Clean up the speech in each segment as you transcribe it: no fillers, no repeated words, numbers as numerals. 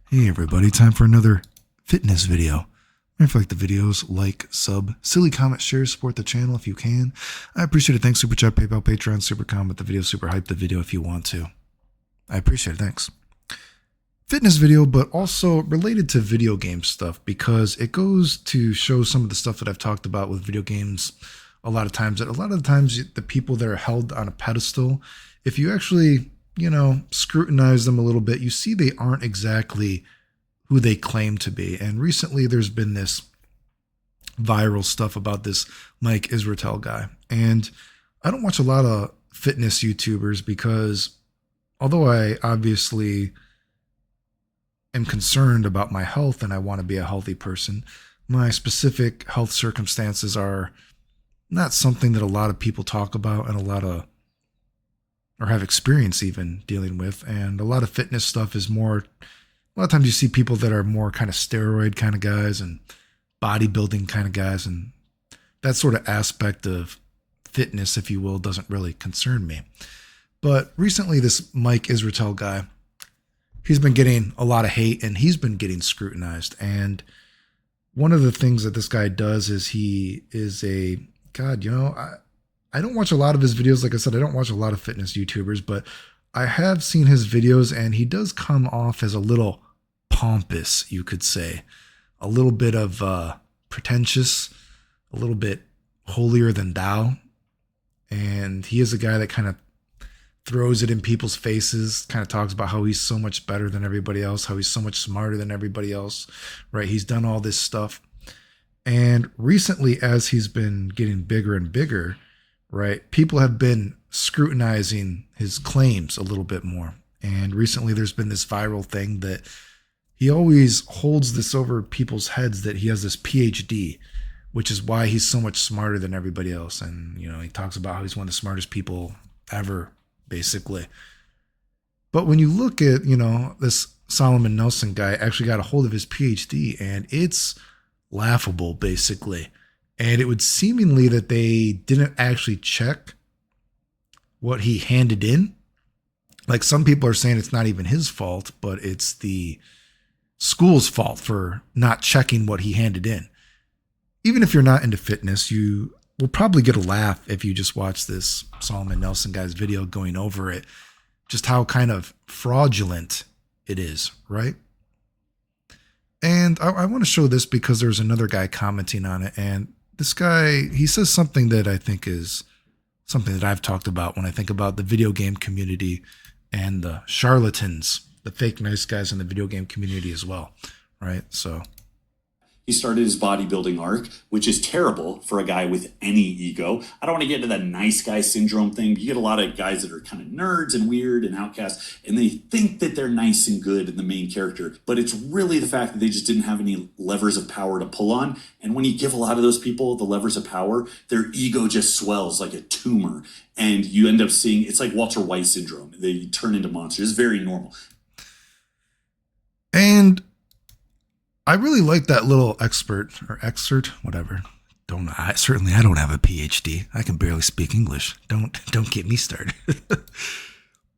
Hey everybody, time for another fitness video. If you like the videos, like, sub, silly comment, share, support the channel if you can. I appreciate it. Thanks, Super Chat, PayPal, Patreon, Super Comment the video, Super Hype the video if you want to. I appreciate it. Thanks. Fitness video, but also related to video game stuff because it goes to show some of the stuff that I've talked about with video games a lot of times. That a lot of the times the people that are held on a pedestal, if you actually, scrutinize them a little bit, you see they aren't exactly who they claim to be. And recently there's been this viral stuff about this Mike Israetel guy. And I don't watch a lot of fitness YouTubers because although I obviously am concerned about my health and I want to be a healthy person, my specific health circumstances are not something that a lot of people talk about and or have experience even dealing with. And a lot of fitness stuff is more, a lot of times you see people that are more kind of steroid kind of guys and bodybuilding kind of guys. And that sort of aspect of fitness, if you will, doesn't really concern me. But recently this Mike Israetel guy, he's been getting a lot of hate and he's been getting scrutinized. And one of the things that this guy does is he is I don't watch a lot of his videos. Like I said, I don't watch a lot of fitness YouTubers, but I have seen his videos and he does come off as a little pompous, you could say, a little bit of pretentious, a little bit holier than thou. And he is a guy that kind of throws it in people's faces, kind of talks about how he's so much better than everybody else, how he's so much smarter than everybody else, right? He's done all this stuff. And recently, as he's been getting bigger and bigger, right, people have been scrutinizing his claims a little bit more. And recently there's been this viral thing that he always holds this over people's heads that he has this PhD, which is why he's so much smarter than everybody else. And, he talks about how he's one of the smartest people ever, basically. But when you look at, this Solomon Nelson guy actually got a hold of his PhD and it's laughable, basically. And it would seemingly that they didn't actually check what he handed in. Like some people are saying it's not even his fault, but it's the school's fault for not checking what he handed in. Even if you're not into fitness, you will probably get a laugh if you just watch this Solomon Nelson guy's video going over it, just how kind of fraudulent it is, right? And I want to show this because there's another guy commenting on it. And this guy, he says something that I think is something that I've talked about when I think about the video game community and the charlatans, the fake nice guys in the video game community as well, right? So he started his bodybuilding arc, which is terrible for a guy with any ego. I don't want to get into that nice guy syndrome thing. You get a lot of guys that are kind of nerds and weird and outcasts, and they think that they're nice and good in the main character, but it's really the fact that they just didn't have any levers of power to pull on. And when you give a lot of those people the levers of power, their ego just swells like a tumor. And you end up seeing, it's like Walter White syndrome. They turn into monsters. It's very normal. And I really like that little excerpt, whatever. I don't have a PhD. I can barely speak English. Don't get me started.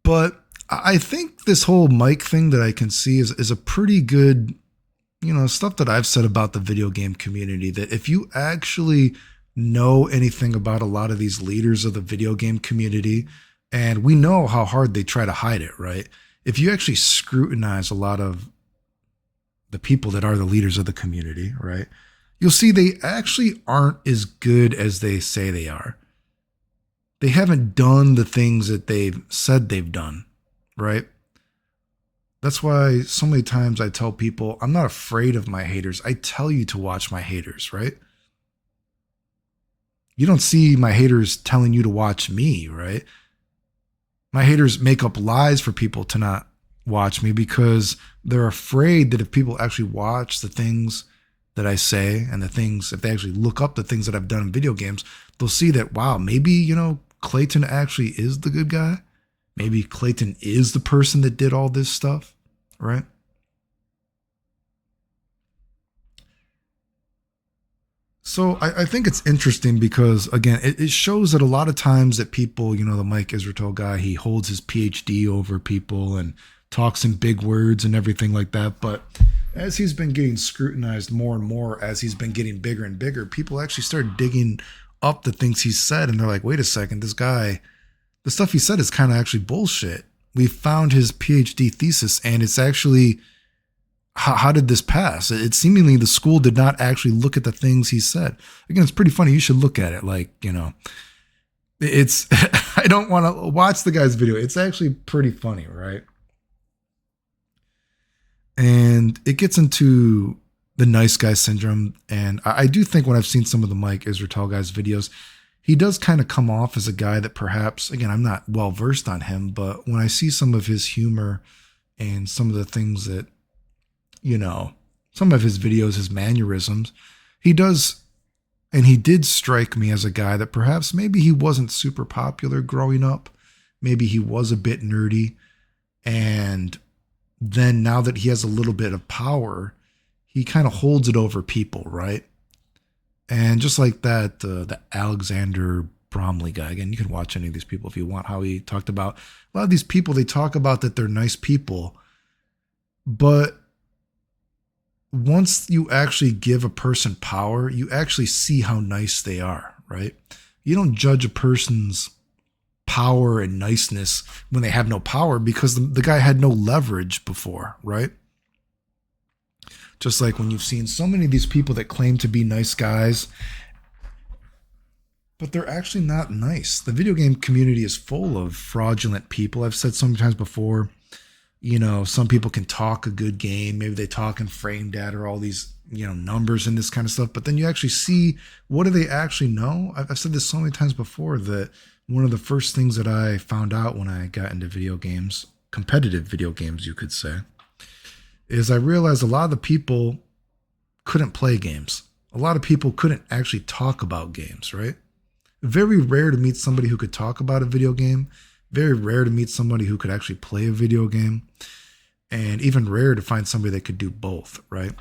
But I think this whole mic thing that I can see is a pretty good, stuff that I've said about the video game community, that if you actually know anything about a lot of these leaders of the video game community, and we know how hard they try to hide it, right? If you actually scrutinize a lot of the people that are the leaders of the community, right, you'll see they actually aren't as good as they say they are. They haven't done the things that they've said they've done, right? That's why so many times I tell people, I'm not afraid of my haters. I tell you to watch my haters, right? You don't see my haters telling you to watch me, right? My haters make up lies for people to not watch me because they're afraid that if people actually watch the things that I say and if they actually look up the things that I've done in video games, they'll see that, wow, maybe, Clayton actually is the good guy. Maybe Clayton is the person that did all this stuff, right? So I think it's interesting because, again, it shows that a lot of times that people, the Mike Israetel guy, he holds his PhD over people and talks in big words and everything like that. But as he's been getting scrutinized more and more, as he's been getting bigger and bigger, people actually start digging up the things he said. And they're like, wait a second, this guy, the stuff he said is kind of actually bullshit. We found his PhD thesis and it's actually, how did this pass? It seemingly the school did not actually look at the things he said. Again, it's pretty funny. You should look at it. Like, you know, it's, I don't want to watch the guy's video. It's actually pretty funny, right? And it gets into the nice guy syndrome. And I do think when I've seen some of the Mike Israetel guy's videos, he does kind of come off as a guy that perhaps, again, I'm not well versed on him, but when I see some of his humor and some of the things that, you know, some of his videos, his mannerisms, he does, and he did strike me as a guy that perhaps maybe he wasn't super popular growing up. Maybe he was a bit nerdy. And then now that he has a little bit of power, he kind of holds it over people, right? And just like that, the Alexander Bromley guy, again, you can watch any of these people if you want, how he talked about a lot of these people, they talk about that they're nice people, but once you actually give a person power, you actually see how nice they are, right? You don't judge a person's power and niceness when they have no power because the guy had no leverage before, right? Just like when you've seen so many of these people that claim to be nice guys, but they're actually not nice. The video game community is full of fraudulent people. I've said so many times before, you know, some people can talk a good game. Maybe they talk in frame data or all these, you know, numbers and this kind of stuff. But then you actually see, what do they actually know? I've said this so many times before that one of the first things that I found out when I got into video games, competitive video games, you could say, is I realized a lot of the people couldn't play games. A lot of people couldn't actually talk about games, right? Very rare to meet somebody who could talk about a video game. Very rare to meet somebody who could actually play a video game, and even rare to find somebody that could do both, right?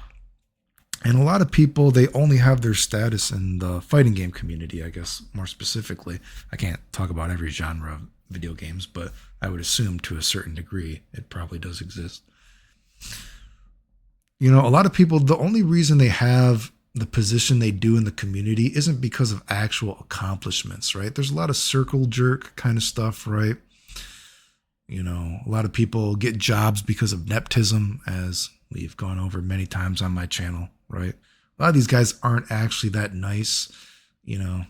And a lot of people, they only have their status in the fighting game community, I guess, more specifically. I can't talk about every genre of video games, but I would assume to a certain degree it probably does exist. You know, a lot of people, the only reason they have the position they do in the community isn't because of actual accomplishments, right? There's a lot of circle jerk kind of stuff, right? You know, a lot of people get jobs because of nepotism, as we've gone over many times on my channel, right? A lot of these guys aren't actually that nice. You know,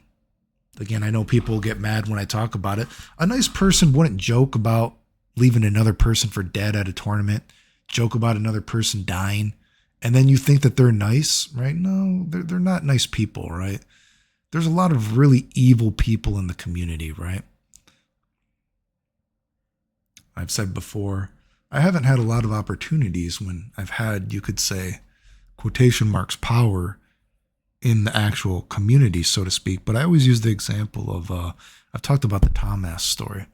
again, I know people get mad when I talk about it. A nice person wouldn't joke about leaving another person for dead at a tournament, joke about another person dying, and then you think that they're nice, right? No, they're not nice people, right? There's a lot of really evil people in the community, right? I've said before, I haven't had a lot of opportunities when I've had, you could say, quotation marks, power in the actual community, so to speak. But I always use the example of, I've talked about the Tom Ass story.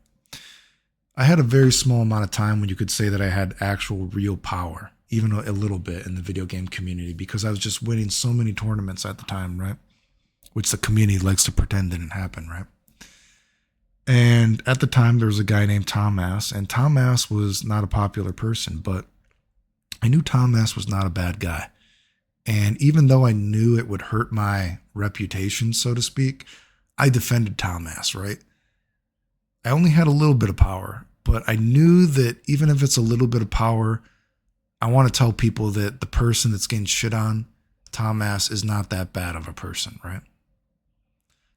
I had a very small amount of time when you could say that I had actual real power, even a little bit in the video game community, because I was just winning so many tournaments at the time, right? Which the community likes to pretend didn't happen, right? And at the time, there was a guy named Tom Ass, and Tom Ass was not a popular person, but I knew Tom Ass was not a bad guy. And even though I knew it would hurt my reputation, so to speak, I defended Tom Ass, right? I only had a little bit of power, but I knew that even if it's a little bit of power, I want to tell people that the person that's getting shit on, Tom Ass, is not that bad of a person, right?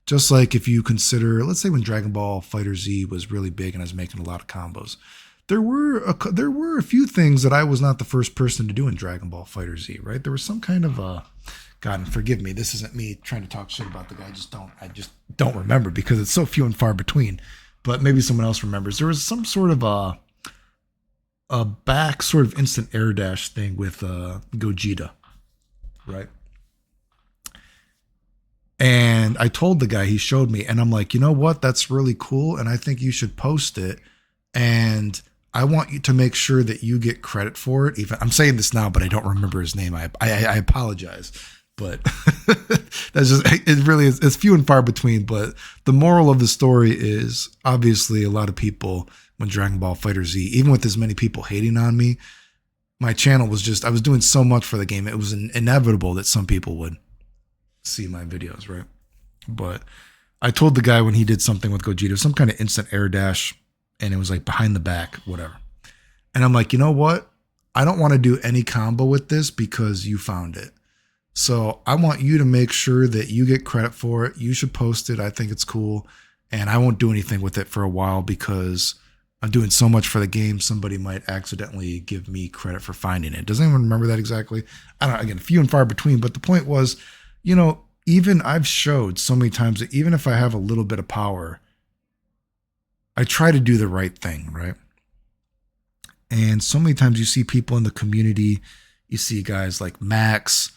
Just like if you consider, let's say when Dragon Ball FighterZ was really big and I was making a lot of combos, there were a few things that I was not the first person to do in Dragon Ball FighterZ, right? There was some kind of God, and forgive me, this isn't me trying to talk shit about the guy. I just don't remember because it's so few and far between. But maybe someone else remembers. There was some sort of a back sort of instant air dash thing with Gogeta, right? And I told the guy, he showed me, and I'm like, you know what? That's really cool, and I think you should post it. And I want you to make sure that you get credit for it. Even I'm saying this now, but I don't remember his name. I apologize, but that's just, it really is. It's few and far between. But the moral of the story is obviously a lot of people when Dragon Ball Fighter Z, even with as many people hating on me, my channel was just, I was doing so much for the game. It was inevitable that some people would see my videos, right? But I told the guy when he did something with Gogeta, some kind of instant air dash, and it was like behind the back, whatever. And I'm like, you know what? I don't want to do any combo with this because you found it. So I want you to make sure that you get credit for it. You should post it. I think it's cool. And I won't do anything with it for a while because I'm doing so much for the game. Somebody might accidentally give me credit for finding it. Does anyone remember that exactly? I don't know. Again, few and far between. But the point was, you know, even I've showed so many times that even if I have a little bit of power, I try to do the right thing, right? And so many times you see people in the community, you see guys like Max,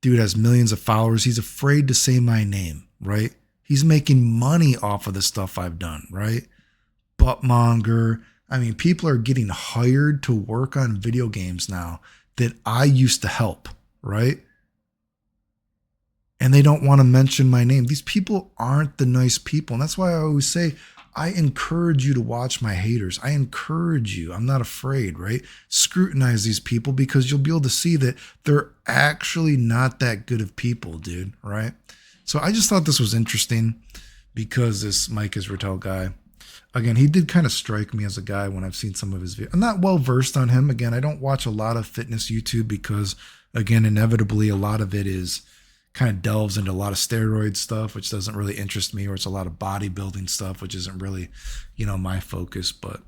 dude has millions of followers. He's afraid to say my name, right? He's making money off of the stuff I've done, right? Buttmonger. I mean, people are getting hired to work on video games now that I used to help, right? And they don't want to mention my name. These people aren't the nice people. And that's why I always say, I encourage you to watch my haters. I encourage you. I'm not afraid, right? Scrutinize these people because you'll be able to see that they're actually not that good of people, dude, right? So I just thought this was interesting because this Mike Israetel guy, again, he did kind of strike me as a guy when I've seen some of his videos. I'm not well versed on him. Again, I don't watch a lot of fitness YouTube because, again, inevitably a lot of it is kind of delves into a lot of steroid stuff, which doesn't really interest me, or it's a lot of bodybuilding stuff, which isn't really, you know, my focus. But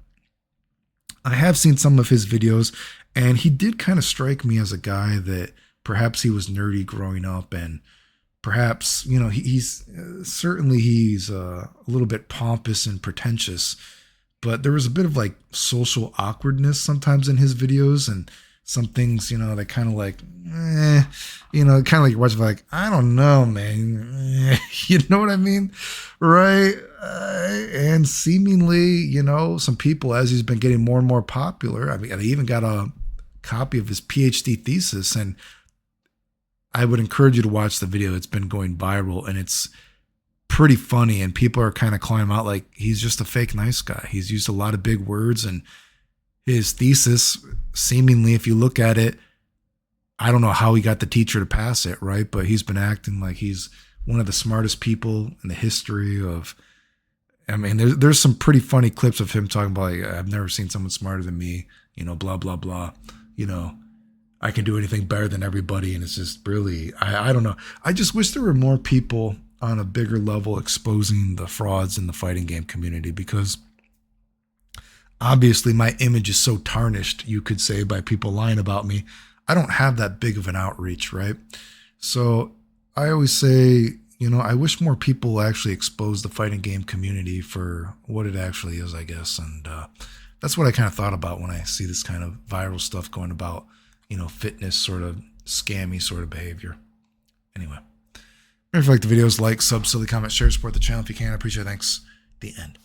I have seen some of his videos, and he did kind of strike me as a guy that perhaps he was nerdy growing up, and perhaps, you know, he's certainly he's a little bit pompous and pretentious, but there was a bit of like social awkwardness sometimes in his videos, and some things, you know, that kind of like, you know, kind of like you're watching like, I don't know, man. You know what I mean? Right? And seemingly, you know, some people, as he's been getting more and more popular, I mean, they even got a copy of his PhD thesis, and I would encourage you to watch the video. It's been going viral, and it's pretty funny, and people are kind of calling him out like he's just a fake nice guy. He's used a lot of big words, and his thesis, seemingly, if you look at it, I don't know how he got the teacher to pass it, right? But he's been acting like he's one of the smartest people in the history of, I mean, there's some pretty funny clips of him talking about, like, I've never seen someone smarter than me, you know, blah, blah, blah. You know, I can do anything better than everybody. And it's just really, I don't know. I just wish there were more people on a bigger level exposing the frauds in the fighting game community, because obviously my image is so tarnished, you could say, by people lying about me. I don't have that big of an outreach, right? So I always say, you know, I wish more people actually expose the fighting game community for what it actually is, I guess. And that's what I kind of thought about when I see this kind of viral stuff going about, you know, fitness sort of scammy sort of behavior. Anyway, if you like the videos, like, sub, silly, comment, share, support the channel if you can. I appreciate it. Thanks. The end.